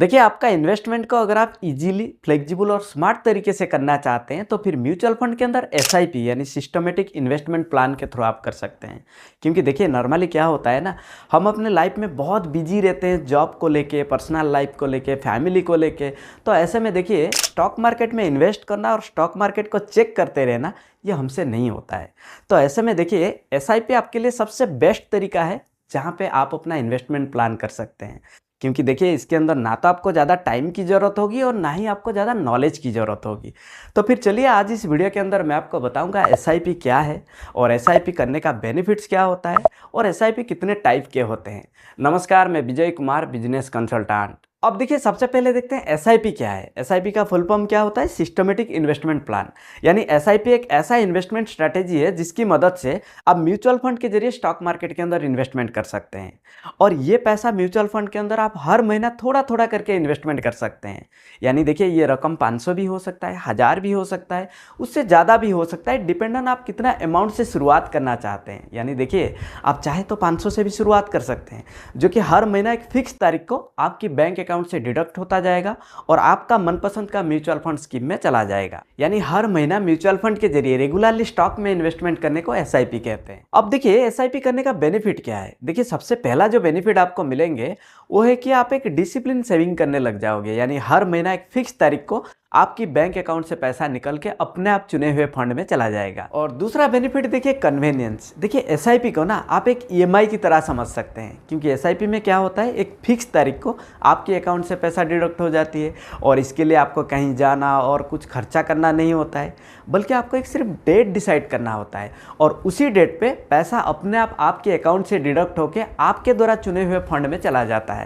देखिए, आपका इन्वेस्टमेंट को अगर आप इजीली, फ्लेक्सिबल और स्मार्ट तरीके से करना चाहते हैं तो फिर म्यूचुअल फंड के अंदर एसआईपी यानी सिस्टमेटिक इन्वेस्टमेंट प्लान के थ्रू आप कर सकते हैं। क्योंकि देखिए नॉर्मली क्या होता है ना, हम अपने लाइफ में बहुत बिजी रहते हैं, जॉब को लेके, पर्सनल लाइफ को लेके, फैमिली को लेके। तो ऐसे में देखिए स्टॉक मार्केट में इन्वेस्ट करना और स्टॉक मार्केट को चेक करते रहना ये हमसे नहीं होता है। तो ऐसे में देखिए एसआईपी आपके लिए सबसे बेस्ट तरीका है जहाँ पे आप अपना इन्वेस्टमेंट प्लान कर सकते हैं। क्योंकि देखिए इसके अंदर ना तो आपको ज़्यादा टाइम की ज़रूरत होगी और ना ही आपको ज़्यादा नॉलेज की ज़रूरत होगी। तो फिर चलिए आज इस वीडियो के अंदर मैं आपको बताऊंगा एसआईपी क्या है और एसआईपी करने का बेनिफिट्स क्या होता है और एसआईपी कितने टाइप के होते हैं। नमस्कार, मैं विजय कुमार, बिजनेस कंसल्टेंट। अब देखिए सबसे पहले देखते हैं एसआईपी क्या है। एसआईपी का फुल फॉर्म क्या होता है? Systematic investment plan. यानी एसआईपी एक ऐसा इन्वेस्टमेंट स्ट्रैटेजी है जिसकी मदद से आप म्यूचुअल फंड के जरिए स्टॉक मार्केट के अंदर इन्वेस्टमेंट कर सकते हैं और ये पैसा म्यूचुअल फंड के अंदर आप हर महीना थोड़ा थोड़ा करके इन्वेस्टमेंट कर सकते हैं। यानी देखिए ये रकम 500 भी हो सकता है, 1000 भी हो सकता है, उससे ज़्यादा भी हो सकता है, डिपेंड ऑन आप कितना अमाउंट से शुरुआत करना चाहते हैं। यानी देखिए आप चाहे तो 500 से भी शुरुआत कर सकते हैं, जो कि हर महीना एक फिक्स तारीख को आपकी बैंक अकाउंट से डिडक्ट होता जाएगा और आपका मनपसंद का म्यूचुअल फंड स्कीम में चला जाएगा। यानी हर महीना म्यूचुअल फंड के जरिए रेगुलरली स्टॉक में इन्वेस्टमेंट करने को एसआईपी कहते हैं। अब देखिए एसआईपी करने का बेनिफिट क्या है। देखिए सबसे पहला जो बेनिफिट आपको मिलेंगे वो है कि आप एक डिसिप्लिन सेविंग करने लग जाओगे। यानी हर महीना एक फिक्स तारीख को आपकी बैंक अकाउंट से पैसा निकल के अपने आप चुने हुए फंड में चला जाएगा। और दूसरा बेनिफिट देखिए कन्वीनियंस। देखिए एसआईपी को ना आप एक ईएमआई की तरह समझ सकते हैं, क्योंकि एसआईपी में क्या होता है, एक फिक्स तारीख को आपके अकाउंट से पैसा डिडक्ट हो जाती है और इसके लिए आपको कहीं जाना और कुछ खर्चा करना नहीं होता है, बल्कि आपको एक सिर्फ डेट डिसाइड करना होता है और उसी डेट पे पैसा अपने आप आपके अकाउंट से डिडक्ट होकर आपके द्वारा चुने हुए फंड में चला जाता है।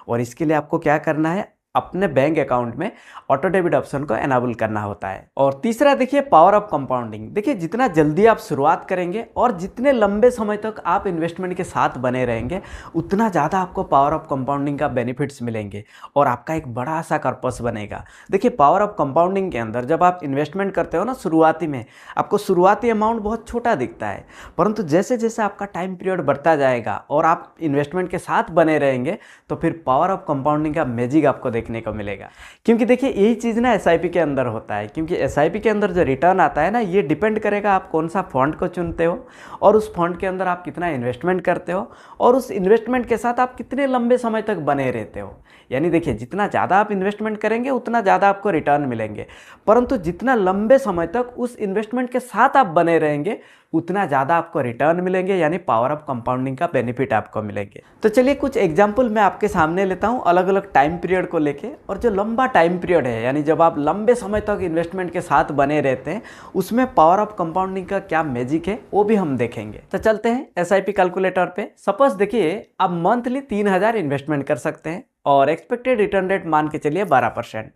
और इसके लिए आपको क्या करना है, अपने बैंक अकाउंट में ऑटो डेबिट ऑप्शन को एनाबल करना होता है। और तीसरा देखिए पावर ऑफ कंपाउंडिंग। देखिए जितना जल्दी आप शुरुआत करेंगे और जितने लंबे समय तक आप इन्वेस्टमेंट के साथ बने रहेंगे उतना ज़्यादा आपको पावर ऑफ कंपाउंडिंग का बेनिफिट्स मिलेंगे और आपका एक बड़ा सा कर्पस बनेगा। देखिए पावर ऑफ कंपाउंडिंग के अंदर जब आप इन्वेस्टमेंट करते हो ना, शुरुआती में आपको शुरुआती अमाउंट बहुत छोटा दिखता है, परंतु जैसे जैसे आपका टाइम पीरियड बढ़ता जाएगा और आप इन्वेस्टमेंट के साथ बने रहेंगे तो फिर पावर ऑफ कंपाउंडिंग का मैजिक आपको देखने को मिलेगा। क्योंकि देखिए यही चीज़ ना एसआईपी के अंदर होता है, क्योंकि एसआईपी के अंदर जो रिटर्न आता है ना, ये डिपेंड करेगा आप कौन सा फंड को चुनते हो और उस फंड के अंदर आप कितना इन्वेस्टमेंट करते हो और उस इन्वेस्टमेंट के साथ आप कितने लंबे समय तक बने रहते हो। यानी देखिए जितना ज़्यादा आप इन्वेस्टमेंट करेंगे उतना ज़्यादा आपको रिटर्न मिलेंगे, परंतु जितना लंबे समय तक उस इन्वेस्टमेंट के साथ आप बने रहेंगे उतना ज़्यादा आपको रिटर्न मिलेंगे। यानी पावर ऑफ कंपाउंडिंग का बेनिफिट आपको मिलेंगे। तो चलिए कुछ एग्जांपल मैं आपके सामने लेता हूँ अलग अलग टाइम पीरियड को लेके। और जो लंबा टाइम पीरियड है, यानी जब आप लंबे समय तक इन्वेस्टमेंट के साथ बने रहते हैं, उसमें पावर ऑफ कंपाउंडिंग का क्या मैजिक है वो भी हम देखेंगे। तो चलते हैं एसआईपी कैलकुलेटर पे। सपोज देखिए आप मंथली 3000 इन्वेस्टमेंट कर सकते हैं और एक्सपेक्टेड रिटर्न रेट मान के चलिए 12%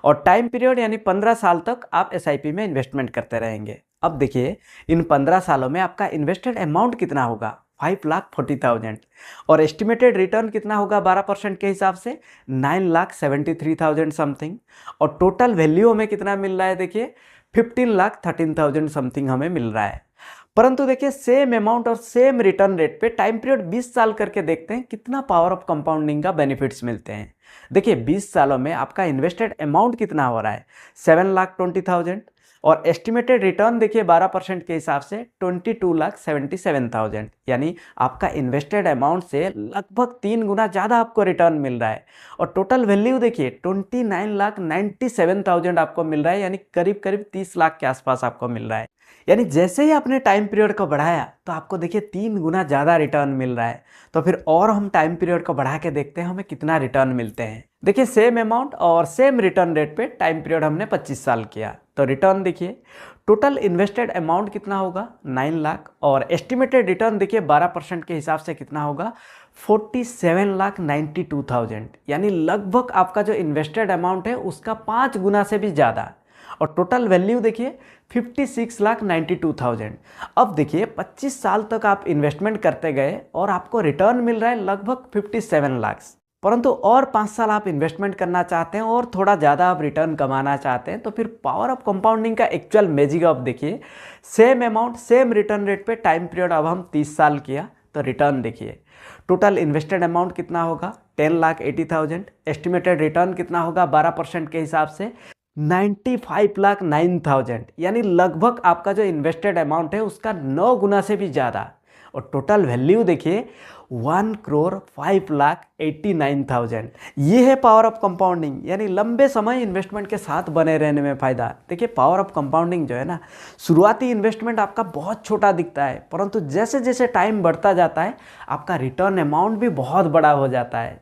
और टाइम पीरियड यानी 15 साल तक आप एसआईपी में इन्वेस्टमेंट करते रहेंगे। अब देखिए इन 15 सालों में आपका इन्वेस्टेड अमाउंट कितना होगा, 5,40,000 और एस्टिमेटेड रिटर्न कितना होगा 12% के हिसाब से 9,73,000 समथिंग। और टोटल वैल्यू हमें कितना मिल रहा है, देखिए 15,13,000 समथिंग हमें मिल रहा है। परंतु देखिए सेम अमाउंट और सेम रिटर्न रेट पे टाइम पीरियड 20 साल करके देखते हैं कितना पावर ऑफ कंपाउंडिंग का बेनिफिट्स मिलते हैं। देखिए 20 सालों में आपका इन्वेस्टेड अमाउंट कितना हो रहा है, 7,20,000 और एस्टिमेटेड रिटर्न देखिए 12% के हिसाब से 22,77,000। यानी आपका इन्वेस्टेड अमाउंट से लगभग 3 गुना ज़्यादा आपको रिटर्न मिल रहा है। और टोटल वैल्यू देखिए 29,97,000 आपको मिल रहा है, यानी करीब करीब 30 लाख के आसपास आपको मिल रहा है। यानी जैसे ही आपने टाइम पीरियड को बढ़ाया तो आपको देखिए 3 गुना ज़्यादा रिटर्न मिल रहा है। तो फिर और हम टाइम पीरियड को बढ़ा के देखते हैं हमें कितना रिटर्न मिलते हैं। देखिए सेम अमाउंट और सेम रिटर्न रेट पे टाइम पीरियड हमने 25 साल किया तो रिटर्न देखिए टोटल इन्वेस्टेड अमाउंट कितना होगा, 9 लाख और एस्टिमेटेड रिटर्न देखिए 12% के हिसाब से कितना होगा, 47,92,000। यानी लगभग आपका जो इन्वेस्टेड अमाउंट है उसका 5 गुना से भी ज़्यादा। और टोटल वैल्यू देखिए 56,92,000। अब देखिए 25 साल तक आप इन्वेस्टमेंट करते गए और आपको रिटर्न मिल रहा है लगभग 57 लाख। परंतु और 5 साल आप इन्वेस्टमेंट करना चाहते हैं और थोड़ा ज़्यादा आप रिटर्न कमाना चाहते हैं तो फिर पावर ऑफ कंपाउंडिंग का एक्चुअल मैजिक आप देखिए। Same amount same return rate पे टाइम पीरियड अब हम 30 साल किया तो रिटर्न देखिए टोटल इन्वेस्टेड अमाउंट कितना होगा, 10,80,000। एस्टिमेटेड रिटर्न कितना होगा 12% के हिसाब से 95,09,000, यानी लगभग आपका जो इन्वेस्टेड अमाउंट है उसका 9 गुना से भी ज़्यादा। और टोटल वैल्यू देखिए 1,05,89,000। ये है पावर ऑफ कंपाउंडिंग, यानी लंबे समय इन्वेस्टमेंट के साथ बने रहने में फ़ायदा। देखिए पावर ऑफ कंपाउंडिंग जो है ना, शुरुआती इन्वेस्टमेंट आपका बहुत छोटा दिखता है, परंतु जैसे जैसे टाइम बढ़ता जाता है आपका रिटर्न अमाउंट भी बहुत बड़ा हो जाता है।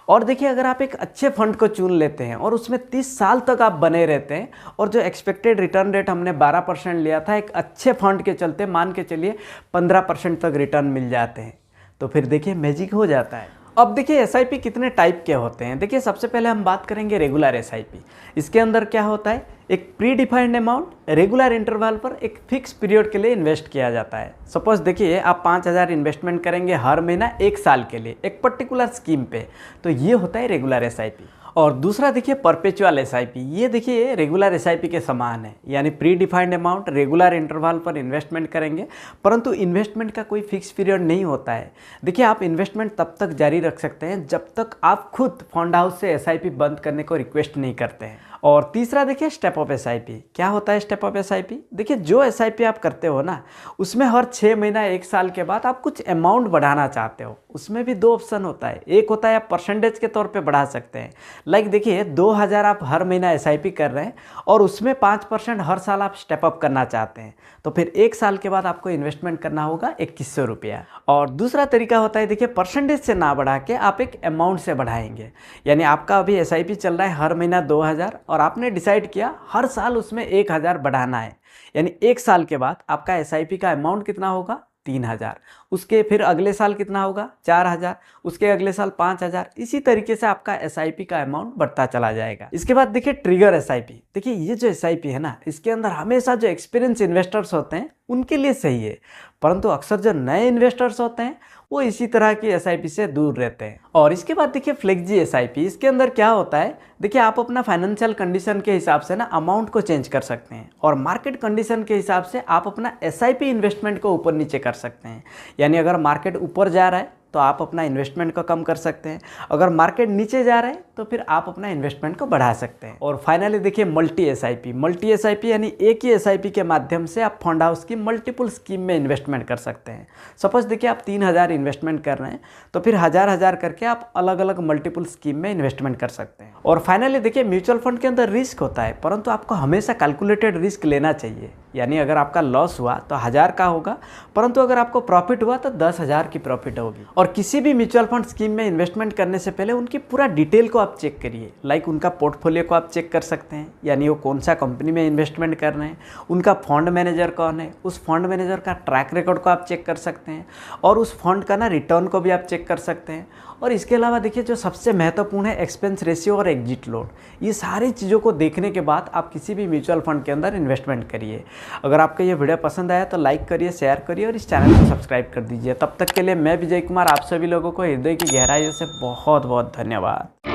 और देखिए अगर आप एक अच्छे फंड को चुन लेते हैं और उसमें 30 साल तक आप बने रहते हैं, और जो एक्सपेक्टेड रिटर्न रेट हमने 12% लिया था, एक अच्छे फंड के चलते मान के चलिए 15% तक रिटर्न मिल जाते हैं, तो फिर देखिए मैजिक हो जाता है। अब देखिए एसआईपी कितने टाइप के होते हैं। देखिए सबसे पहले हम बात करेंगे रेगुलर एसआईपी। इसके अंदर क्या होता है, एक pre defined amount regular interval पर एक फिक्स पीरियड के लिए इन्वेस्ट किया जाता है। सपोज देखिए आप 5,000 इन्वेस्टमेंट करेंगे हर महीना 1 साल के लिए एक पर्टिकुलर स्कीम पे, तो ये होता है रेगुलर एसआईपी। और दूसरा देखिए परपेचुअल एसआईपी। ये देखिए रेगुलर एसआईपी के समान है, यानी pre defined amount regular interval पर इन्वेस्टमेंट करेंगे, परंतु इन्वेस्टमेंट का कोई फिक्स पीरियड नहीं होता है। देखिए आप इन्वेस्टमेंट तब तक जारी रख सकते हैं जब तक आप खुद फंड हाउस से एसआईपी बंद करने को रिक्वेस्ट नहीं करते हैं। और तीसरा देखिए स्टेप अप एसआईपी। क्या होता है स्टेप अप एसआईपी? देखिए जो एसआईपी आप करते हो ना, उसमें हर 6 महीना 1 साल के बाद आप कुछ अमाउंट बढ़ाना चाहते हो। उसमें भी 2 ऑप्शन होता है। एक होता है आप परसेंटेज के तौर पे बढ़ा सकते हैं, लाइक देखिए 2,000 आप हर महीना एसआईपी कर रहे हैं और उसमें 5% हर साल आप स्टेप अप करना चाहते हैं, तो फिर 1 साल के बाद आपको इन्वेस्टमेंट करना होगा 2,100 रुपया। और दूसरा तरीका होता है देखिए परसेंटेज से ना बढ़ा के आप एक अमाउंट से बढ़ाएंगे, यानी आपका अभी एसआईपी चल रहा है हर महीना 2,000 और आपने डिसाइड किया हर साल उसमें 1,000 बढ़ाना है, यानी 1 साल के बाद आपका एसआईपी का अमाउंट कितना होगा 3,000, उसके फिर अगले साल कितना होगा 4,000, उसके अगले साल 5,000। इसी तरीके से आपका एसआईपी का अमाउंट बढ़ता चला जाएगा। इसके बाद देखिए ट्रिगर एसआईपी। देखिए ये जो एसआईपी है ना, इसके अंदर हमेशा जो एक्सपीरियंस इन्वेस्टर्स होते हैं उनके लिए सही है, परंतु अक्सर जो नए इन्वेस्टर्स होते हैं वो इसी तरह की एसआईपी से दूर रहते हैं। और इसके बाद देखिए फ्लेक्जी एसआईपी। इसके अंदर क्या होता है, देखिए आप अपना फाइनेंशियल कंडीशन के हिसाब से ना अमाउंट को चेंज कर सकते हैं, और मार्केट कंडीशन के हिसाब से आप अपना एसआईपी इन्वेस्टमेंट को ऊपर नीचे कर सकते हैं। यानी अगर मार्केट ऊपर जा रहा है तो आप अपना इन्वेस्टमेंट को कम कर सकते हैं, अगर मार्केट नीचे जा रहा है तो फिर आप अपना इन्वेस्टमेंट को बढ़ा सकते हैं। और फाइनली देखिए मल्टी एसआईपी। मल्टी एसआईपी यानी एक ही एसआईपी के माध्यम से आप फंड हाउस की मल्टीपल स्कीम में इन्वेस्टमेंट कर सकते हैं। सपोज देखिए आप 3,000 इन्वेस्टमेंट कर रहे हैं, तो फिर 1,000 करके आप अलग अलग मल्टीपल स्कीम में इन्वेस्टमेंट कर सकते हैं। और फाइनली देखिए म्यूचुअल फंड के अंदर रिस्क होता है, परंतु आपको हमेशा कैलकुलेटेड रिस्क लेना चाहिए। यानी अगर आपका लॉस हुआ तो 1,000 का होगा, परंतु अगर आपको प्रॉफिट हुआ तो 10,000 की प्रॉफिट होगी। और किसी भी म्यूचुअल फंड स्कीम में इन्वेस्टमेंट करने से पहले उनकी पूरा डिटेल को आप चेक करिए, लाइक उनका पोर्टफोलियो को आप चेक कर सकते हैं, यानी वो कौन सा कंपनी में इन्वेस्टमेंट कर रहे हैं, उनका फंड मैनेजर कौन है, उस फंड मैनेजर का ट्रैक रिकॉर्ड को आप चेक कर सकते हैं, और उस फंड का ना रिटर्न को भी आप चेक कर सकते हैं। और इसके अलावा देखिए जो सबसे महत्वपूर्ण है एक्सपेंस रेशियो और एग्जिट लोड। ये सारी चीज़ों को देखने के बाद आप किसी भी म्यूचुअल फंड के अंदर इन्वेस्टमेंट करिए। अगर आपको ये वीडियो पसंद आया तो लाइक करिए, शेयर करिए और इस चैनल को सब्सक्राब कर दीजिए। तब तक के लिए मैं विजय कुमार आप सभी लोगों को हृदय की गहराइयों से बहुत बहुत धन्यवाद।